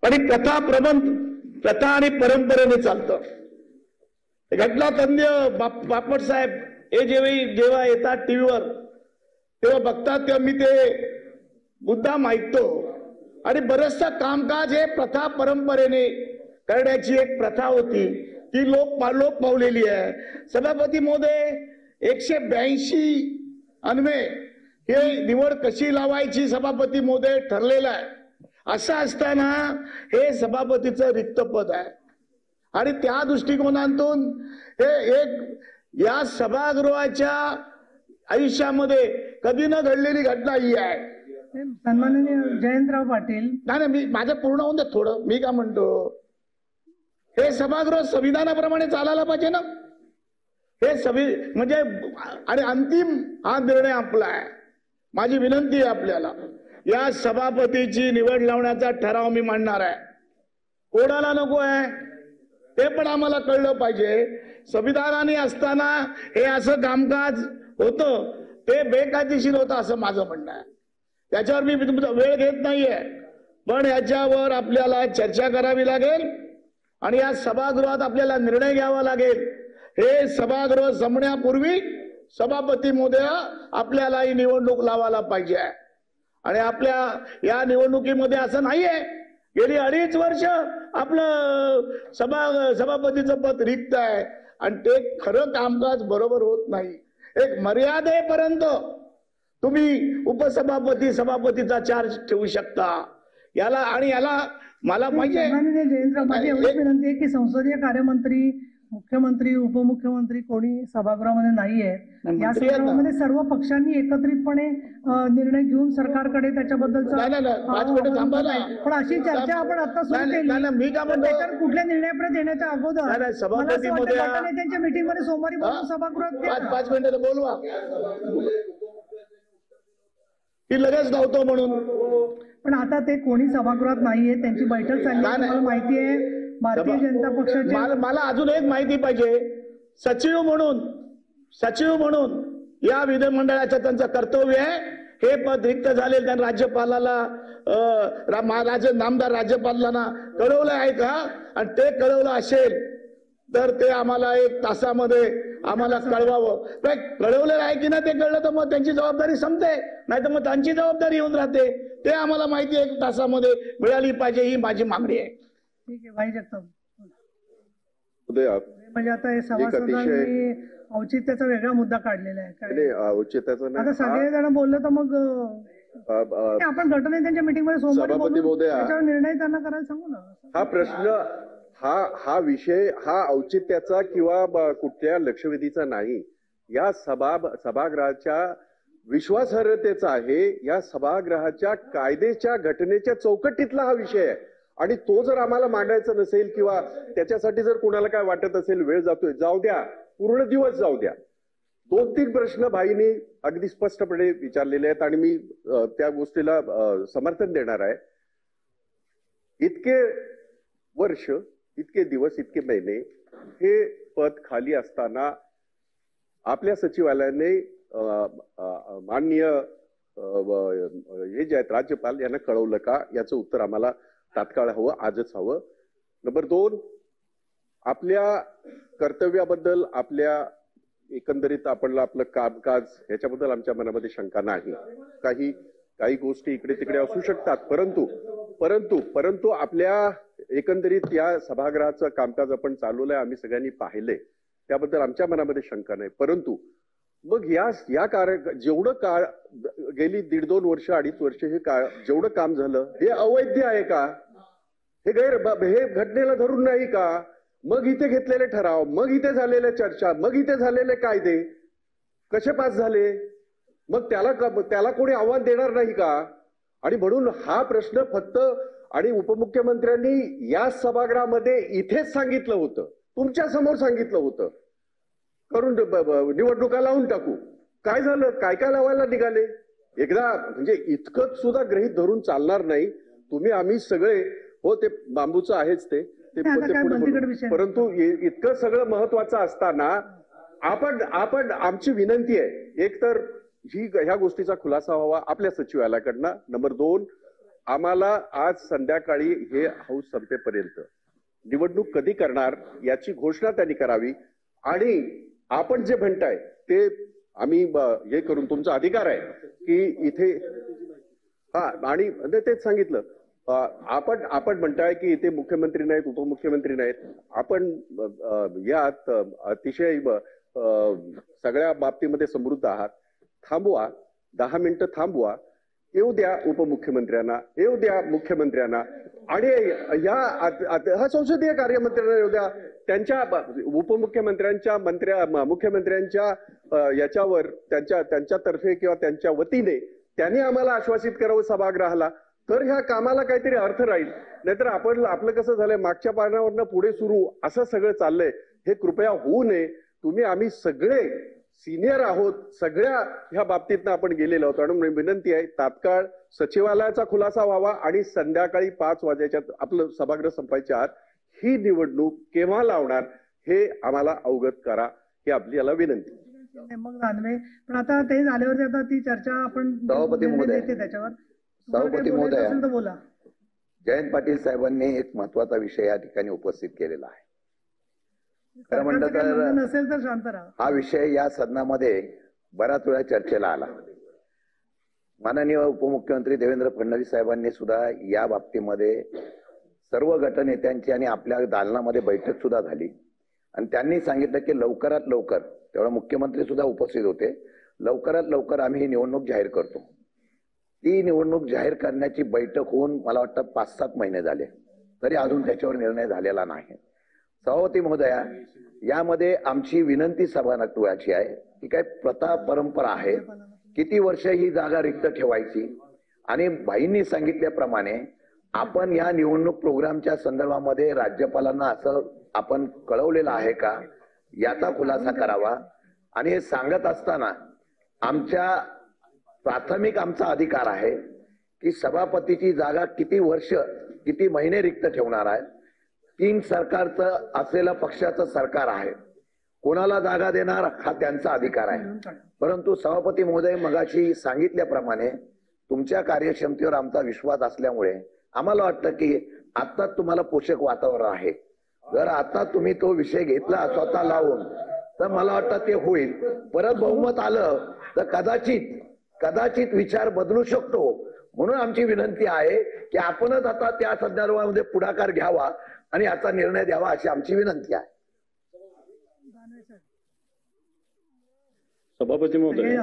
पण ही प्रथा आणि परंपरेने चालतं. घटना तज्ञ बापट साहेब हे जेव्हा येतात टीव्हीवर तेव्हा बघतात तेव्हा मी ते मुद्दाम ऐकतो. आणि बरचसा कामकाज हे प्रथा परंपरेने करण्याची एक प्रथा होती ती लोप पावलेली आहे. सभापती महोदय 182 अन्वये हे निवड कशी लावायची सभापती महोदय ठरलेलं आहे. असं असताना हे सभापतीचं रिक्त पद आहे आणि त्या दृष्टिकोनातून हे एक या सभागृहाच्या आयुष्यामध्ये कधी न घडलेली घटना ही आहे. सन्माननीय जयंतराव पाटील, नाही मी माझं पूर्ण होऊन दे थोडं. मी काय म्हणतो, हे सभागृह संविधानाप्रमाणे चालायला पाहिजे ना. हे म्हणजे आणि अंतिम हा निर्णय आपला आहे. माझी विनंती आहे आपल्याला, या सभापतीची निवड लावण्याचा ठराव मी मांडणार आहे. कोणाला नको आहे ते पण आम्हाला कळलं पाहिजे. संविधानाने असताना हे असं कामकाज होतं ते बेकायदेशीर होतं असं माझं म्हणणं आहे. त्याच्यावर मी तुमचा वेळ घेत नाहीये, पण याच्यावर आपल्याला चर्चा करावी लागेल आणि या सभागृहात आपल्याला निर्णय घ्यावा लागेल. हे सभागृह संपण्यापूर्वी सभापती महोदय आपल्याला ही निवडणूक लावायला पाहिजे. आणि आपल्या या निवडणुकीमध्ये असं नाहीये गेली 2.5 वर्ष आपलं सभापतीचं पद रिक्त आहे आणि ते खरं कामकाज बरोबर होत नाही. एक मर्यादेपर्यंत तुम्ही उपसभापती सभापतीचा चार्ज ठेवू शकता. याला मला पाहिजे माझी एवढीच विनंती आहे की संसदीय कार्यमंत्री, मुख्यमंत्री, उपमुख्यमंत्री कोणी सभागृहामध्ये नाहीये. या सभागृहामध्ये सर्व पक्षांनी एकत्रितपणे निर्णय घेऊन सरकारकडे त्याच्याबद्दलचा पण अशी चर्चा आपण आता सुरू केली. मी काय म्हणतो, कुठल्या निर्णयापर्यंत येण्याच्या अगोदर सभापती त्यांच्या मीटिंगमध्ये सोमवारी बोलून सभागृहात 5 मिनिटं बोलवा की लगेच धावतो म्हणून. पण आता ते कोणी सभागृहात नाहीये, त्यांची बैठक चालली, मला माहिती आहे. भारतीय जनता पक्षाचे मला अजून एक माहिती पाहिजे. सचिव म्हणून या विधिमंडळाचं त्यांचं कर्तव्य आहे. हे पद रिक्त झाले त्यांनी राज्यपालाला नामदार राज्यपालांना कळवलं आहे का? आणि ते कळवलं असेल तर ते आम्हाला 1 तासामध्ये आम्हाला कळवावं. कळवलेलं आहे की नाही ते कळलं तर मग त्यांची जबाबदारी संपते, नाही तर मग त्यांची जबाबदारी येऊन राहते. ते आम्हाला माहिती 1 तासामध्ये मिळाली पाहिजे, ही माझी मागणी आहे. ठीक आहे भाई जगताप. उदय म्हणजे आता हे सभासदांनी औचित्याचा वेगळा मुद्दा काढलेला आहे. औचित्याचा आता सगळे जण बोलले तर मग आपण घटना त्यांच्या मीटिंग मध्ये सोमवारी त्याच्यावर निर्णय त्यांना करायला सांगू ना. हा प्रश्न हा विषय हा औचित्याचा किंवा कुठल्या लक्षवेधीचा नाही. या सभागृहाच्या विश्वासार्हतेचा आहे. या सभागृहाच्या कायद्याच्या घटनेच्या चौकटीतला हा विषय आहे. आणि तो जर आम्हाला मांडायचा नसेल किंवा त्याच्यासाठी जर कोणाला काय वाटत असेल वेळ जातोय, जाऊ द्या, पूर्ण दिवस जाऊ द्या. 2-3 प्रश्न भाईंनी अगदी स्पष्टपणे विचारलेले आहेत आणि मी त्या गोष्टीला समर्थन देणार आहे. इतके वर्ष, इतके दिवस, इतके महिने हे पद खाली असताना आपल्या सचिवालयाने माननीय हे जे आहेत राज्यपाल यांना कळवलं का? याचं उत्तर आम्हाला तात्काळ हवं, आजच हवं. नंबर 2, आपल्या कर्तव्याबद्दल, आपल्या एकंदरीत आपलं कामकाज याच्याबद्दल आमच्या मनामध्ये शंका नाही. काही गोष्टी इकडे तिकडे असू शकतात, परंतु आपल्या एकंदरीत या सभागृहाचं कामकाज आपण चालवलंय, आम्ही सगळ्यांनी पाहिलंय, त्याबद्दल आमच्या मनामध्ये शंका नाही. परंतु मग या जेवढं काळ गेली 1.5-2 वर्ष 2.5 वर्ष हे जेवढं काम झालं हे अवैध आहे का? हे घटनेला धरून नाही का? मग इथे घेतलेले ठराव, मग इथे झालेल्या चर्चा, मग इथे झालेले कायदे कसे पास झाले? मग त्याला कोणी आव्हान देणार नाही का? आणि म्हणून हा प्रश्न फक्त आणि उपमुख्यमंत्र्यांनी या सभागृहामध्ये इथेच सांगितलं होतं, तुमच्या समोर सांगितलं होतं, करून निवडणुका लावून टाकू. काय झालं? काय लावायला निघाले? एकदा म्हणजे इतकं सुद्धा गृहीत धरून चालणार नाही. तुम्ही आम्ही सगळे हो ते बांबूचं आहेच ते परंतु इतकं सगळं महत्वाचं असताना आपण आमची विनंती आहे, एक तर ह्या गोष्टीचा खुलासा व्हावा आपल्या सचिवालयाकडनं. नंबर 2, आम्हाला आज संध्याकाळी हे हाऊस संपेपर्यंत निवडणूक कधी करणार याची घोषणा त्यांनी करावी आणि आपण जे म्हणताय ते आम्ही हे करून तुमचा अधिकार आहे की इथे आणि तेच सांगितलं आपण म्हणताय की इथे मुख्यमंत्री नाहीत उपमुख्यमंत्री नाहीत आपण यात अतिशय सगळ्या बाबतीमध्ये समृद्ध आहात थांबवा 10 मिनिटं थांबवा येऊ द्या उपमुख्यमंत्र्यांना येऊ द्या मुख्यमंत्र्यांना आणि हा संसदीय कार्यमंत्र्यांना येऊ द्या त्यांच्या उपमुख्यमंत्र्यांच्या मुख्यमंत्र्यांच्या याच्यावर त्यांच्यातर्फे किंवा त्यांच्या वतीने त्यांनी आम्हाला आश्वासित करावं सभागृहाला तर ह्या कामाला काहीतरी अर्थ राहील नाहीतर आपलं कसं झालंय मागच्या पानावरनं पुढे सुरू असं सगळं चाललंय हे कृपया होऊ नये आम्ही सगळे सिनियर आहोत सगळ्या ह्या बाबतीतनं आपण गेलेलो आहोत आणि विनंती आहे तात्काळ सचिवालयाचा खुलासा व्हावा आणि संध्याकाळी 5 वाजेच्या आपलं सभागृह संपायच्या आत ही निवडणूक केव्हा लावणार हे आम्हाला अवगत करा ही आपली याला विनंती मग दानवे पण आता ते झाल्यावरती आता ती चर्चा आपण सभापती महोदय त्याच्यावर सभापती महोदय बोला जयंत पाटील साहेबांनी एक महत्वाचा विषय या ठिकाणी उपस्थित केलेला आहे खरं म्हणलं तर नसेल तर शांत राहा हा विषय या सदनामध्ये बराच वेळा चर्चेला आला माननीय उपमुख्यमंत्री देवेंद्र फडणवीस साहेबांनी सुद्धा या बाबतीमध्ये सर्व गटनेत्यांची आणि आपल्या दालनामध्ये बैठक सुद्धा झाली आणि त्यांनी सांगितलं की लवकरात लवकर तेवढा मुख्यमंत्री सुद्धा उपस्थित होते लवकरात लवकर आम्ही ही निवडणूक जाहीर करतो ती निवडणूक जाहीर करण्याची बैठक होऊन मला वाटतं 5-7 महिने झाले तरी अजून त्याच्यावर निर्णय झालेला नाही सभापती महोदया यामध्ये आमची विनंती सभागृहाची आहे की काय प्रथा परंपरा आहे किती वर्ष ही जागा रिक्त ठेवायची आणि भाईंनी सांगितल्याप्रमाणे आपण या निवडणूक प्रोग्रामच्या संदर्भामध्ये राज्यपालांना असं आपण कळवलेलं आहे का याचा खुलासा करावा आणि हे सांगत असताना आमच्या प्राथमिक आमचा अधिकार आहे की सभापतीची जागा किती वर्ष किती महिने रिक्त ठेवणार आहे 3 सरकारचं असलेलं पक्षाचं सरकार आहे कोणाला जागा देणार हा त्यांचा अधिकार आहे परंतु सभापती महोदय मगाशी सांगितल्याप्रमाणे तुमच्या कार्यक्षमतेवर आमचा विश्वास असल्यामुळे आम्हाला वाटतं की आता तुम्हाला पोषक वातावरण आहे जर आता तुम्ही तो विषय घेतला स्वतः लावून तर मला वाटतं ते होईल परत बहुमत आलं तर कदाचित विचार बदलू शकतो म्हणून आमची विनंती आहे की आपणच आता त्या संदर्भामध्ये पुढाकार घ्यावा आणि याचा निर्णय द्यावा अशी आमची विनंती आहे सभापती महोदय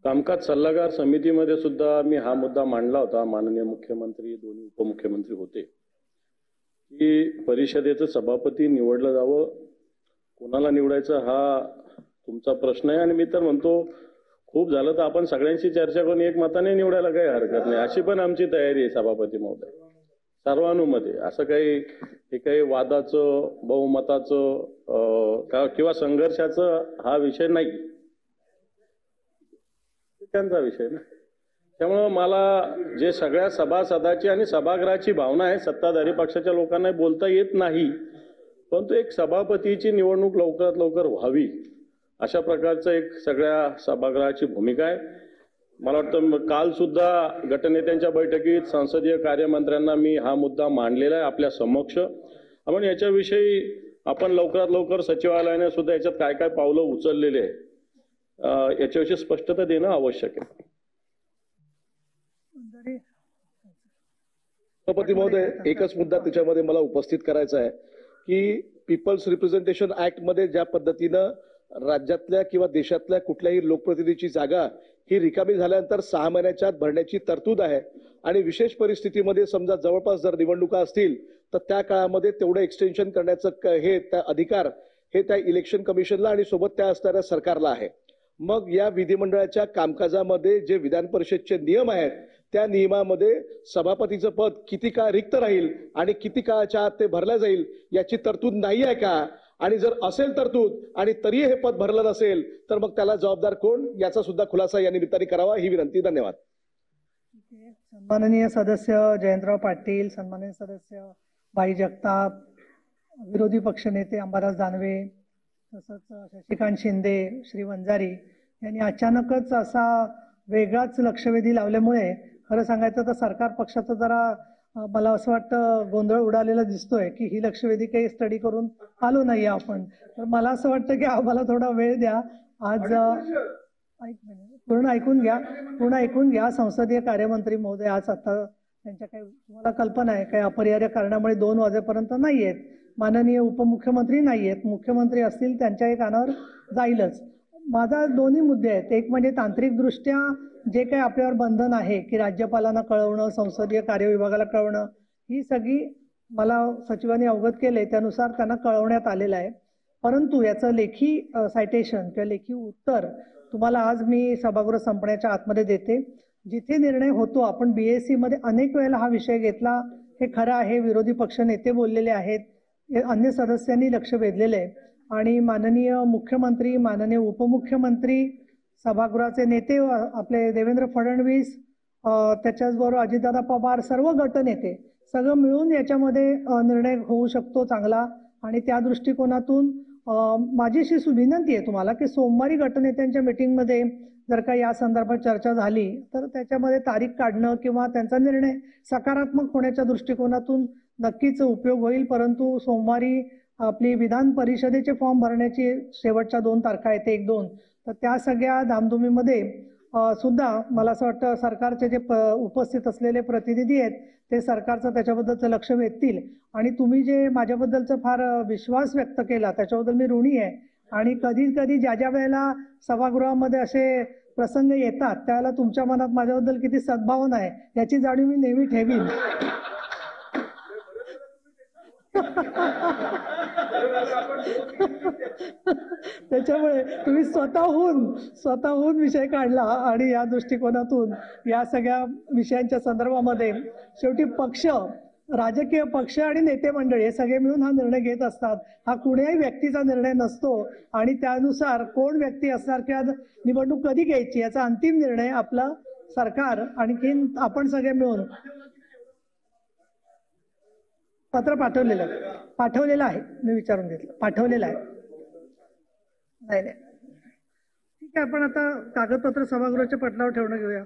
कामकाज सल्लागार समितीमध्ये सुद्धा मी हा मुद्दा मांडला होता माननीय मुख्यमंत्री दोन्ही उपमुख्यमंत्री होते की परिषदेचं सभापती निवडलं जावं कोणाला निवडायचं हा तुमचा प्रश्न आहे आणि मी तर म्हणतो खूप झालं तर आपण सगळ्यांशी चर्चा करून एक मताने निवडायला काही हरकत नाही अशी पण आमची तयारी आहे सभापती महोदय सर्वानुमते असं काही वादाचं बहुमताचं किंवा संघर्षाचं हा विषय नाही त्यांचा विषय ना त्यामुळं मला जे सगळ्या सभासदाची आणि सभागृहाची भावना आहे सत्ताधारी पक्षाच्या लोकांना बोलता येत नाही परंतु एक सभापतीची निवडणूक लवकरात लवकर व्हावी अशा प्रकारचं एक सगळ्या सभागृहाची भूमिका आहे मला वाटतं काल सुद्धा गटनेत्यांच्या बैठकीत संसदीय कार्यमंत्र्यांना मी हा मुद्दा मांडलेला आहे आपल्या समक्ष आपण याच्याविषयी आपण लवकरात लवकर सचिवालयाने सुद्धा याच्यात काय काय पावलं उचललेले आहे याच्याविषयी स्पष्टता देणं आवश्यक आहे सभापती महोदय एकच मुद्दा त्याच्यामध्ये मला उपस्थित करायचा आहे की पीपल्स रिप्रेझेंटेशन ऍक्ट मध्ये ज्या पद्धतीनं राज्यातल्या किंवा देशातल्या कुठल्याही लोकप्रतिनिधीची जागा ही रिकामी झाल्यानंतर 6 महिन्याच्या आत भरण्याची तरतूद आहे आणि विशेष परिस्थितीमध्ये समजा जवळपास जर निवडणुका असतील तर त्या काळामध्ये तेवढं एक्सटेन्शन करण्याचं हे त्या अधिकार हे त्या इलेक्शन कमिशनला आणि सोबत त्या असणाऱ्या सरकारला आहे मग या विधिमंडळाच्या कामकाजामध्ये जे विधान परिषदचे नियम आहेत त्या नियमामध्ये सभापतीचं पद किती काळ रिक्त राहील आणि किती काळाच्या आत ते भरलं जाईल याची तरतूद नाही आहे का आणि जर असेल तरतूद आणि तरी हे पद भरलं नसेल तर मग त्याला जबाबदार कोण याचा सुद्धा खुलासा या निमित्ताने करावा ही विनंती धन्यवाद सन्माननीय सदस्य जयंतराव पाटील सन्माननीय सदस्य भाई जगताप विरोधी पक्षनेते अंबादास दानवे तसंच शशिकांत शिंदे श्री वंजारी यांनी अचानकच असा वेगळाच लक्षवेधी लावल्यामुळे खरं सांगायचं तर सरकार पक्षाचं जरा मला असं वाटतं गोंधळ उडालेला दिसतोय की ही लक्षवेधी काही स्टडी करून आलो नाही आपण. तर मला असं वाटतं की आम्हाला थोडा वेळ द्या. आज पूर्ण ऐकून घ्या. संसदीय कार्यमंत्री महोदय आज आता त्यांच्या काही तुम्हाला कल्पना आहे काही अपरिहार्य कारणामुळे 2 वाजेपर्यंत नाही आहेत. माननीय उपमुख्यमंत्री नाही आहेत. मुख्यमंत्री असतील त्यांच्याही कानावर जाईलच. माझा दोन्ही मुद्दे आहेत. एक म्हणजे तांत्रिकदृष्ट्या जे काही आपल्यावर बंधन आहे की राज्यपालांना कळवणं, संसदीय कार्यविभागाला कळवणं, ही सगळी मला सचिवांनी अवगत केले त्यानुसार त्यांना कळवण्यात आलेलं आहे. परंतु याचं लेखी सायटेशन किंवा लेखी उत्तर तुम्हाला आज मी सभागृह संपण्याच्या आतमध्ये देते. जिथे निर्णय होतो, आपण BSc मध्ये अनेक वेळेला हा विषय घेतला, हे खरं आहे. विरोधी पक्ष नेते बोललेले आहेत, अन्य सदस्यांनी लक्ष वेधलेले आहे आणि माननीय मुख्यमंत्री, माननीय उपमुख्यमंत्री, सभागृहाचे नेते आपले देवेंद्र फडणवीस, त्याच्याचबरोबर अजितदादा पवार, सर्व गटनेते सगळं मिळून याच्यामध्ये निर्णय होऊ शकतो चांगला. आणि त्या दृष्टिकोनातून माझी अशी विनंती आहे तुम्हाला की सोमवारी गटनेत्यांच्या मीटिंगमध्ये जर का या संदर्भात चर्चा झाली तर त्याच्यामध्ये तारीख काढणं किंवा त्यांचा निर्णय सकारात्मक होण्याच्या दृष्टिकोनातून नक्कीच उपयोग होईल. परंतु सोमवारी आपली विधान परिषदेचे फॉर्म भरण्याची शेवटच्या 2 तारखा आहेत, 1-2, तर त्या सगळ्या धामधुमीमध्ये सुद्धा मला असं वाटतं सरकारचे जे उपस्थित असलेले प्रतिनिधी आहेत ते सरकारचं त्याच्याबद्दलचं लक्ष वेधतील. आणि तुम्ही जे माझ्याबद्दलचं फार विश्वास व्यक्त केला त्याच्याबद्दल मी ऋणी आहे. आणि कधी कधी ज्या वेळेला सभागृहामध्ये असे प्रसंग येतात त्यावेळेला तुमच्या मनात माझ्याबद्दल किती सद्भावना आहे याची जाणीव मी नेहमी ठेवीन. त्याच्यामुळे तुम्ही स्वतःहून विषय काढला आणि या दृष्टिकोनातून या सगळ्या विषयांच्या संदर्भामध्ये शेवटी पक्ष, राजकीय पक्ष आणि नेते मंडळी हे सगळे मिळून हा निर्णय घेत असतात. हा कुणाही व्यक्तीचा निर्णय नसतो आणि त्यानुसार कोण व्यक्ती असणार किंवा निवडणूक कधी घ्यायची याचा अंतिम निर्णय आपला सरकार आणखीन आपण सगळे मिळून. पत्र पाठवलेलं आहे. मी विचारून घेतलं, पाठवलेलं आहे. नाही ठीक आहे. आपण आता कागदपत्र सभागृहाच्या पटलावर ठेवणं घेऊया.